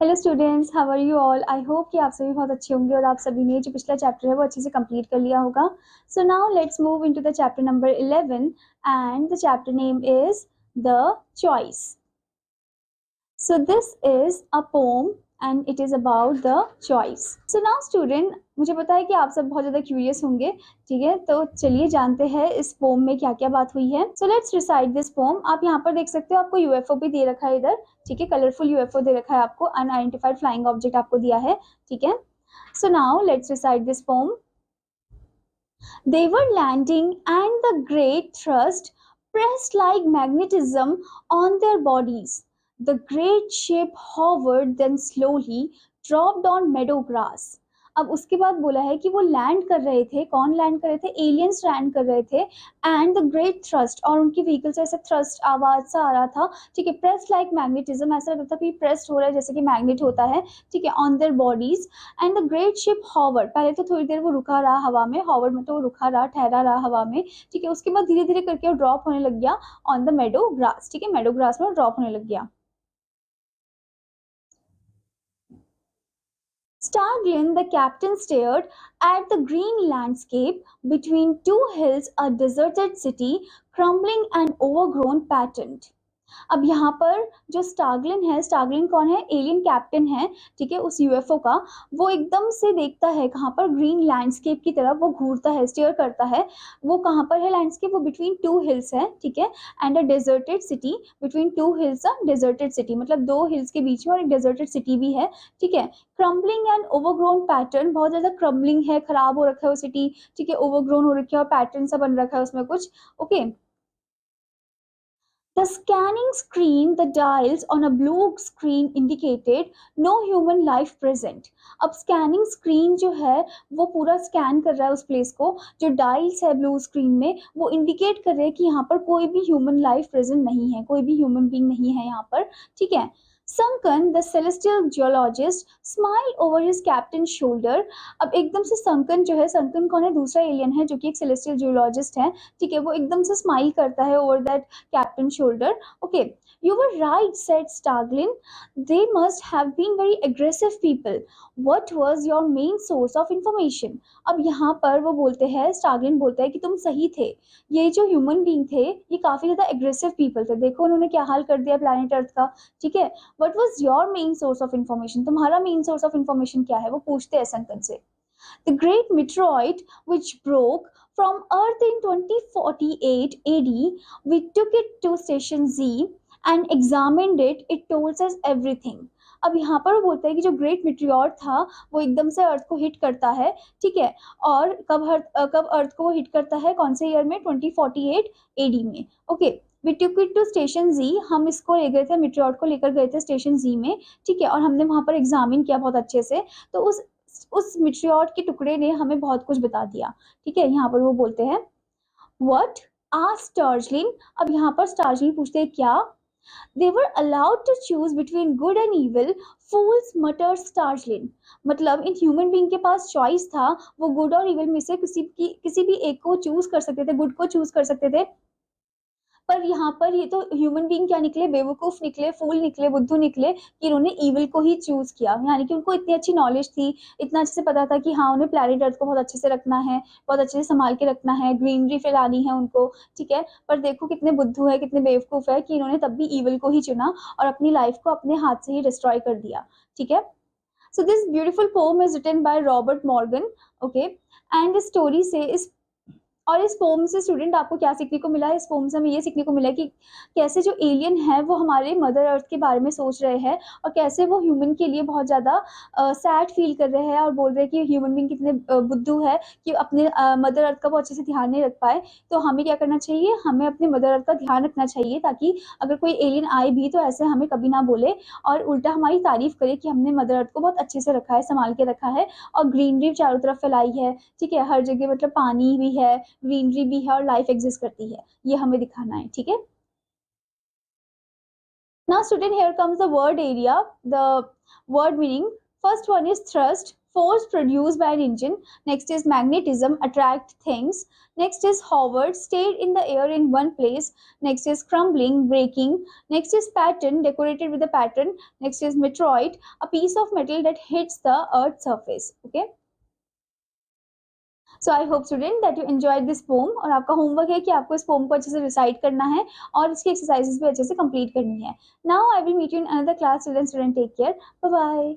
Hello students, how are you all. I hope कि आप सभी बहुत अच्छे होंगे और आप सभी ने जो पिछला चैप्टर है वो अच्छे से कंप्लीट कर लिया होगा। So now let's move into the chapter number 11 and the chapter name is the choice. So this is a poem and it is about the choice. So now student, मुझे पता है कि आप सब बहुत ज़्यादा क्यूरियस होंगे, ठीक है। तो चलिए जानते हैं इस पोम में क्या क्या बात हुई है। So let's recite this pome. आप यहाँ पर देख सकते हो, आपको यूएफओ भी दे रखा है इधर, ठीक है। कलरफुल यूएफओ दे रखा है आपको, अनआइडेंटिफाइड फ्लाइंग ऑब्जेक्ट आपको दिया है, ठीक है। So now let's recite this pome. They were landing and the great thrust pressed like magnetism on their bodies. The great ship hovered, then slowly dropped on meadow grass. अब उसके बाद बोला है कि वो लैंड कर रहे थे। कौन लैंड कर रहे थे? एलियंस लैंड कर रहे थे। एंड द ग्रेट थ्रस्ट, और उनकी व्हीकल से ऐसे थ्रस्ट आवाज सा आ रहा था, ठीक है। प्रेस लाइक मैग्नेटिज्म, ऐसा लग रहा था कि प्रेस हो रहा है जैसे कि मैग्नेट होता है, ठीक है, on their bodies. And the great ship hover, पहले तो थोड़ी देर वो रुका रहा हवा में, हॉवर में तो वो रुका रहा, ठहरा रहा हवा में, ठीक है। उसके बाद धीरे धीरे करके वो ड्रॉप होने लग गया ऑन द मेडो ग्रास, ठीक है। मेडो ग्रास में ड्रॉप होने लग गया। Starglen, the captain, stared at the green landscape between two hills, a deserted city, crumbling and overgrown patent. अब यहाँ पर जो स्टार्गलिन है, स्टार्गलिन कौन है? एलियन कैप्टन है, ठीक है, उस यूएफओ का। वो एकदम से देखता है कहाँ पर? ग्रीन लैंडस्केप की तरफ वो घूरता है, स्टेयर करता है। वो कहाँ पर है लैंडस्केप? वो बिटवीन टू हिल्स है, ठीक है। And a deserted city, between two hills a deserted city, मतलब दो हिल्स के बीच में और एक डेजर्टेड सिटी भी है, ठीक है। क्रम्बलिंग एंड ओवरग्रोन पैटर्न, बहुत ज्यादा क्रम्बलिंग है, खराब हो रखा है वो सिटी, ठीक है। ओवरग्रोन हो रखी है और पैटर्न सा बन रखा है उसमें कुछ, okay. The scanning screen, the dials on a blue screen indicated no human life present. अब स्कैनिंग स्क्रीन जो है वो पूरा स्कैन कर रहा है उस प्लेस को। जो डायल्स है ब्लू स्क्रीन में वो इंडिकेट कर रहे हैं कि यहाँ पर कोई भी ह्यूमन लाइफ प्रेजेंट नहीं है, कोई भी ह्यूमन बीइंग नहीं है यहाँ पर, ठीक है। Sunken, the celestial geologist, smile over his captain shoulder. अब एकदम से संकन जो है, संकन कौन है? दूसरा एलियन है जो कि एक सेलेस्टियल जियोलॉजिस्ट है, ठीक है। वो एकदम से स्माइल करता है over that captain shoulder. Okay, you were right, said Starglin. They must have been very aggressive people. What was your main source of information? अब यहाँ पर वो बोलते हैं, स्टार्गलिन बोलता है कि तुम सही थे, ये जो ह्यूमन बीइंग थे ये काफी ज्यादा एग्रेसिव पीपल थे। देखो उन्होंने क्या हाल कर दिया प्लैनेट अर्थ का, ठीक है। What was your main source of information? तुम्हारा मेन सोर्स ऑफ इंफॉर्मेशन क्या है? वो पूछते हैं संकन से। The great meteoroid which broke from Earth in 2048 AD, we took it to Station Z and examined it. It told us everything. अब यहाँ पर वो बोलता है कि जो ग्रेट मिट्रियोर था वो एकदम से अर्थ को हिट करता है, ठीक है। और कब अर्थ को वो हिट करता है? कौन से ईयर में? 2048 एडी में, okay. We took it to station जी, हम इसको ले गए थे, मिट्रियोर को लेकर गए थे स्टेशन जी में, ठीक है। और हमने वहां पर एग्जामिन किया बहुत अच्छे से। तो उस मिट्रियोट के टुकड़े ने हमें बहुत कुछ बता दिया, ठीक है। यहाँ पर वो बोलते हैं व्हाट आस्क्ड स्टार्जलिन। अब यहाँ पर स्टार्जलिन पूछते हैं क्या? They were allowed to choose between good and evil, fools, muttered Stargling. मतलब इन ह्यूमन बीइंग के पास चॉइस था, वो गुड और इविल में से किसी भी एक को चूज कर सकते थे, गुड को चूज कर सकते थे। पर यहाँ पर ये तो ह्यूमन बीइंग क्या निकले? बेवकूफ निकले, फूल निकले, बुद्धू निकले कि इन्होंने ईविल को ही चूज किया। यानी कि उनको इतनी अच्छी नॉलेज थी, इतना अच्छे से पता था कि हाँ उन्हें प्लैनेट अर्थ को बहुत अच्छे से रखना है, बहुत अच्छे से संभाल के रखना है, ग्रीनरी फैलानी है उनको, ठीक है। पर देखो कितने बुद्धू है, कितने बेवकूफ है कि इन्होंने तब भी ईविल को ही चुना और अपनी लाइफ को अपने हाथ से ही डिस्ट्रॉय कर दिया, ठीक है। So this beautiful poem is written by Robert Morgan, okay, and the story says, और इस पोम से स्टूडेंट आपको क्या सीखने को मिला है? इस पोम से हमें ये सीखने को मिला है कि कैसे जो एलियन है वो हमारे मदर अर्थ के बारे में सोच रहे हैं और कैसे वो ह्यूमन के लिए बहुत ज़्यादा सैड फील कर रहे हैं और बोल रहे हैं कि ह्यूमन बीइंग कितने बुद्धू है कि अपने मदर अर्थ का वो अच्छे से ध्यान नहीं रख पाए। तो हमें क्या करना चाहिए? हमें अपने मदर अर्थ का ध्यान रखना चाहिए ताकि अगर कोई एलियन आए भी तो ऐसे हमें कभी ना बोले और उल्टा हमारी तारीफ करे कि हमने मदर अर्थ को बहुत अच्छे से रखा है, संभाल के रखा है और ग्रीनरी चारों तरफ फैलाई है, ठीक है। हर जगह मतलब पानी भी है, ग्रीनरी भी है और लाइफ एग्जिस्ट करती है, ये हमें दिखाना है, ठीक है। Now student, here comes the word area, the word meaning. First one is thrust. force produced by an engine. Next is magnetism, attract things. Next is hovered, stayed in the air in one place. Next is crumbling, breaking. Next is pattern, decorated with a pattern. Next is meteoroid, a piece of metal that hits the earth's surface. Okay. So I hope student that you enjoy this pome, और आपका homework है कि आपको इस pome को अच्छे से recite करना है और इसकी एक्सरसाइजेस भी अच्छे से कंप्लीट करनी है. Now I will meet you in another class. Student take care. Bye bye.